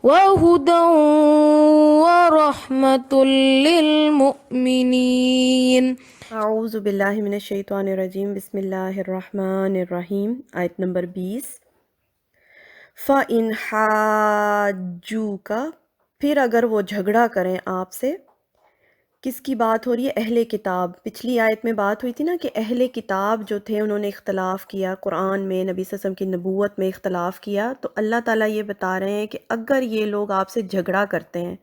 وهدى ورحمة للمؤمنين. اعوذ باللہ من الشیطان الرجیم، بسم اللہ الرحمن الرحیم۔ آیت نمبر 20۔ فَإِنْ حَاجُّوكَ، پھر اگر وہ جھگڑا کریں آپ سے۔ کس کی بات ہو رہی ہے؟ اہل کتاب۔ پچھلی آیت میں بات ہوئی تھی نا کہ اہل کتاب جو تھے انہوں نے اختلاف کیا قرآن میں، نبی صلی اللہ علیہ وسلم کی نبوت میں اختلاف کیا، تو اللہ تعالیٰ یہ بتا رہے ہیں کہ اگر یہ لوگ آپ سے جھگڑا کرتے ہیں،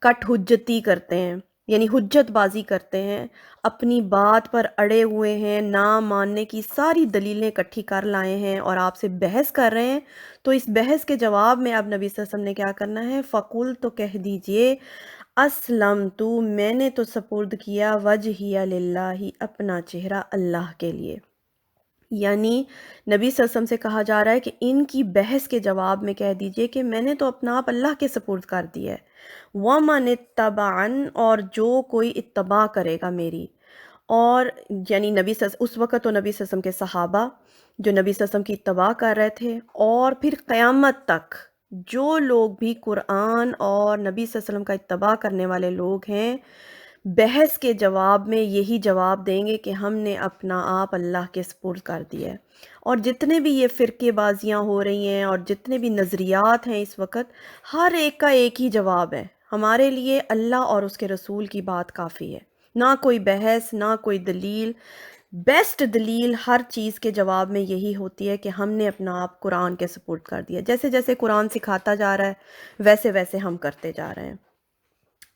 کٹ حجتی کرتے ہیں، یعنی حجت بازی کرتے ہیں، اپنی بات پر اڑے ہوئے ہیں، نہ ماننے کی ساری دلیلیں اکٹھی کر لائے ہیں اور آپ سے بحث کر رہے ہیں، تو اس بحث کے جواب میں اب نبی صلی اللہ علیہ وسلم نے کیا کرنا ہے؟ فَقُل، تو کہہ دیجئے، اسلمتُ، میں نے تو سپرد کیا، وجہیہ للہ، اپنا چہرہ اللہ کے لیے۔ یعنی نبی صلی اللہ علیہ وسلم سے کہا جا رہا ہے کہ ان کی بحث کے جواب میں کہہ دیجئے کہ میں نے تو اپنا آپ اللہ کے سپرد کر دیا ہے۔ وَمَنِ اتَّبَعَنِ، اور جو کوئی اتباع کرے گا میری، اور یعنی اس وقت تو نبی صلی اللہ علیہ وسلم کے صحابہ جو نبی صلی اللہ علیہ وسلم کی اتباع کر رہے تھے، اور پھر قیامت تک جو لوگ بھی قرآن اور نبی صلی اللہ علیہ وسلم کا اتباع کرنے والے لوگ ہیں، بحث کے جواب میں یہی جواب دیں گے کہ ہم نے اپنا آپ اللہ کے سپرد کر دیا ہے۔ اور جتنے بھی یہ فرقے بازیاں ہو رہی ہیں اور جتنے بھی نظریات ہیں اس وقت، ہر ایک کا ایک ہی جواب ہے، ہمارے لیے اللہ اور اس کے رسول کی بات کافی ہے، نہ کوئی بحث، نہ کوئی دلیل۔ بیسٹ دلیل ہر چیز کے جواب میں یہی ہوتی ہے کہ ہم نے اپنا آپ قرآن کے سپرد کر دیا، جیسے جیسے قرآن سکھاتا جا رہا ہے ویسے ویسے ہم کرتے جا رہے ہیں۔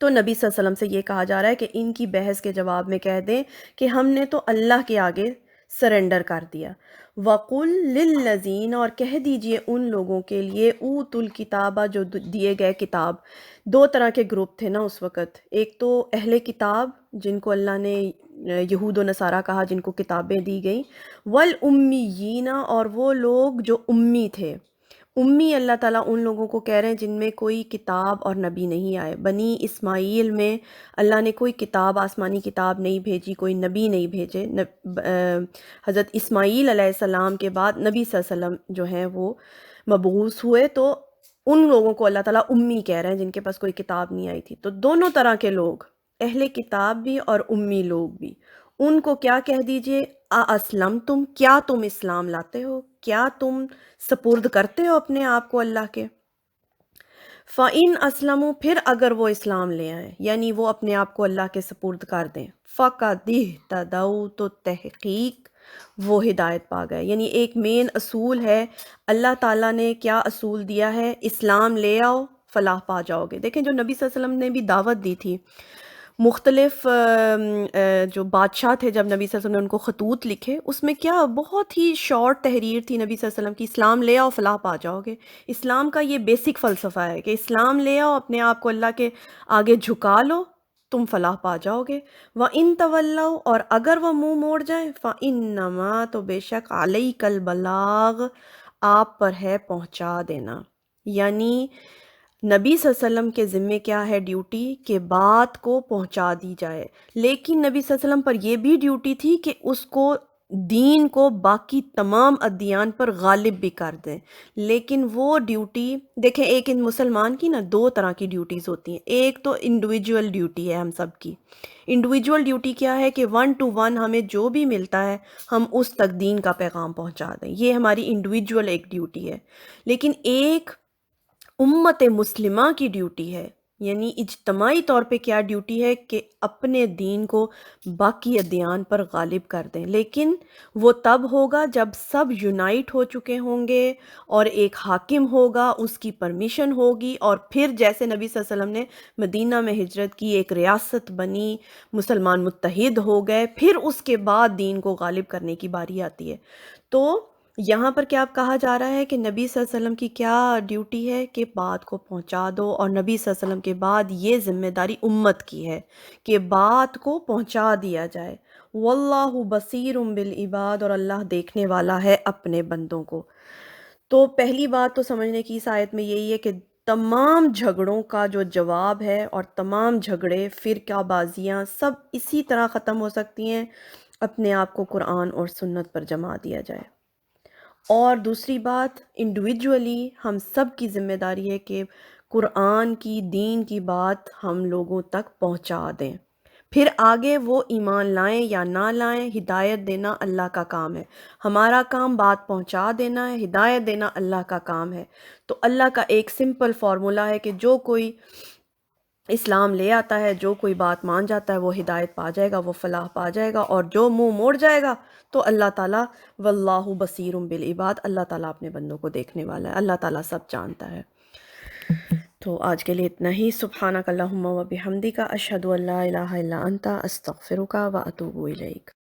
تو نبی صلی اللہ علیہ وسلم سے یہ کہا جا رہا ہے کہ ان کی بحث کے جواب میں کہہ دیں کہ ہم نے تو اللہ کے آگے سرنڈر کر دیا۔ وَقُلْ لِلَّذِينَ، اور کہہ دیجئے ان لوگوں کے لیے، اوتوا الکتابہ، جو دیے گئے کتاب۔ دو طرح کے گروپ تھے نا اس وقت، ایک تو اہل کتاب جن کو اللہ نے یہود و نصارہ کہا، جن کو کتابیں دی گئیں، والأمیین، اور وہ لوگ جو امی تھے۔ امی اللہ تعالیٰ ان لوگوں کو کہہ رہے ہیں جن میں کوئی کتاب اور نبی نہیں آئے۔ بنی اسماعیل میں اللہ نے کوئی کتاب، آسمانی کتاب نہیں بھیجی، کوئی نبی نہیں بھیجے۔ حضرت اسماعیل علیہ السلام کے بعد نبی صلی اللہ علیہ وسلم جو ہیں وہ مبعوث ہوئے، تو ان لوگوں کو اللہ تعالیٰ امی کہہ رہے ہیں جن کے پاس کوئی کتاب نہیں آئی تھی۔ تو دونوں طرح کے لوگ، اہل کتاب بھی اور امی لوگ بھی، ان کو کیا کہہ دیجئے، اسلم، کیا تم اسلام لاتے ہو؟ کیا تم سپرد کرتے ہو اپنے آپ کو اللہ کے؟ فَإِنْ أَسْلَمُوا، پھر اگر وہ اسلام لے آئیں، یعنی وہ اپنے آپ کو اللہ کے سپرد کر دیں، فَقَدِ اهْتَدَوْا، تو تحقیق وہ ہدایت پا گئے۔ یعنی ایک مین اصول ہے، اللہ تعالیٰ نے کیا اصول دیا ہے؟ اسلام لے آؤ فلاح پا جاؤ گے۔ دیکھیں جو نبی صلی اللہ علیہ وسلم نے بھی دعوت دی تھی، مختلف جو بادشاہ تھے، جب نبی صلی اللہ علیہ وسلم نے ان کو خطوط لکھے، اس میں کیا بہت ہی شارٹ تحریر تھی نبی صلی اللہ علیہ وسلم کی، اسلام لے آؤ فلاح پا جاؤ گے۔ اسلام کا یہ بیسک فلسفہ ہے کہ اسلام لے آؤ، اپنے آپ کو اللہ کے آگے جھکا لو، تم فلاح پا جاؤ گے۔ وَإِن تَوَلَّوْا، اور اگر وہ منہ موڑ جائیں، فَإِنَّمَا، تو بے شک، عَلَيْكَ الْبَلَاغُ، آپ پر ہے پہنچا دینا۔ یعنی نبی صلی اللہ علیہ وسلم کے ذمے کیا ہے ڈیوٹی؟ کہ بات کو پہنچا دی جائے، لیکن نبی صلی اللہ علیہ وسلم پر یہ بھی ڈیوٹی تھی کہ اس کو دین کو باقی تمام ادیان پر غالب بھی کر دیں۔ لیکن وہ ڈیوٹی، دیکھیں ایک ان مسلمان کی نا دو طرح کی ڈیوٹیز ہوتی ہیں۔ ایک تو انڈیویجول ڈیوٹی ہے ہم سب کی۔ انڈیویجول ڈیوٹی کیا ہے؟ کہ 1 to 1 ہمیں جو بھی ملتا ہے ہم اس تک دین کا پیغام پہنچا دیں، یہ ہماری انڈیویجول ایک ڈیوٹی ہے۔ لیکن ایک امت مسلمہ کی ڈیوٹی ہے، یعنی اجتماعی طور پہ کیا ڈیوٹی ہے؟ کہ اپنے دین کو باقی ادیان پر غالب کر دیں، لیکن وہ تب ہوگا جب سب یونائٹ ہو چکے ہوں گے اور ایک حاکم ہوگا، اس کی پرمیشن ہوگی، اور پھر جیسے نبی صلی اللہ علیہ وسلم نے مدینہ میں ہجرت کی، ایک ریاست بنی، مسلمان متحد ہو گئے، پھر اس کے بعد دین کو غالب کرنے کی باری آتی ہے۔ تو یہاں پر کیا کہا جا رہا ہے کہ نبی صلی اللہ علیہ وسلم کی کیا ڈیوٹی ہے؟ کہ بات کو پہنچا دو، اور نبی صلی اللہ علیہ وسلم کے بعد یہ ذمہ داری امت کی ہے کہ بات کو پہنچا دیا جائے۔ واللہ بصیر بالعباد، اور اللہ دیکھنے والا ہے اپنے بندوں کو۔ تو پہلی بات تو سمجھنے کی اس آیت میں یہی ہے کہ تمام جھگڑوں کا جو جواب ہے، اور تمام جھگڑے، فرقہ بازیاں، سب اسی طرح ختم ہو سکتی ہیں، اپنے آپ کو قرآن اور سنت پر جما دیا جائے۔ اور دوسری بات، انڈیویجولی ہم سب کی ذمہ داری ہے کہ قرآن کی دین کی بات ہم لوگوں تک پہنچا دیں، پھر آگے وہ ایمان لائیں یا نہ لائیں، ہدایت دینا اللہ کا کام ہے۔ ہمارا کام بات پہنچا دینا ہے، ہدایت دینا اللہ کا کام ہے۔ تو اللہ کا ایک سمپل فارمولا ہے کہ جو کوئی اسلام لے آتا ہے، جو کوئی بات مان جاتا ہے، وہ ہدایت پا جائے گا، وہ فلاح پا جائے گا، اور جو منہ موڑ جائے گا تو اللہ تعالیٰ واللہ بصیر بالعباد، اللہ تعالیٰ اپنے بندوں کو دیکھنے والا ہے، اللہ تعالیٰ سب جانتا ہے۔ تو آج کے لیے اتنا ہی۔ سبحانک اللہم و بحمدک، اشہد ان لا الہ الا انت، استغفرک و اتوب الیک۔